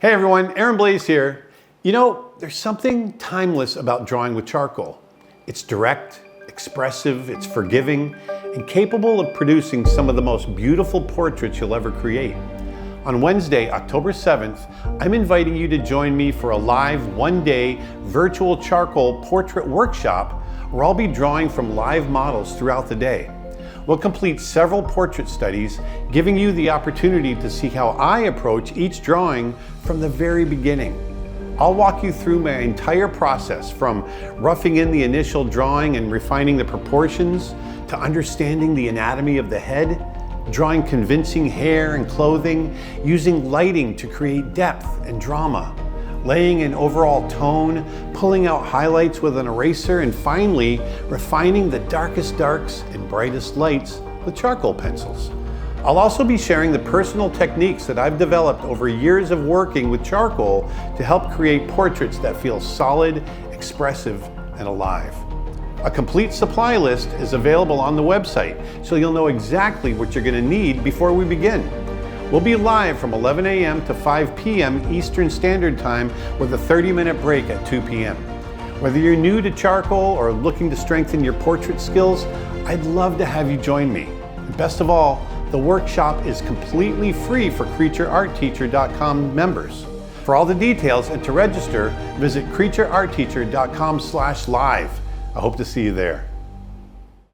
Hey everyone, Aaron Blaise here. You know, there's something timeless about drawing with charcoal. It's direct, expressive, it's forgiving, and capable of producing some of the most beautiful portraits you'll ever create. On Wednesday, October 7th, I'm inviting you to join me for a live one-day virtual charcoal portrait workshop where I'll be drawing from live models throughout the day. We'll complete several portrait studies, giving you the opportunity to see how I approach each drawing from the very beginning. I'll walk you through my entire process, from roughing in the initial drawing and refining the proportions, to understanding the anatomy of the head, drawing convincing hair and clothing, using lighting to create depth and drama, laying an overall tone, pulling out highlights with an eraser, and finally refining the darkest darks and brightest lights with charcoal pencils. I'll also be sharing the personal techniques that I've developed over years of working with charcoal to help create portraits that feel solid, expressive, and alive. A complete supply list is available on the website, so you'll know exactly what you're going to need before we begin. We'll be live from 11 a.m. to 5 p.m. Eastern Standard Time with a 30-minute break at 2 p.m. Whether you're new to charcoal or looking to strengthen your portrait skills, I'd love to have you join me. And best of all, the workshop is completely free for CreatureArtTeacher.com members. For all the details and to register, visit CreatureArtTeacher.com/live. I hope to see you there.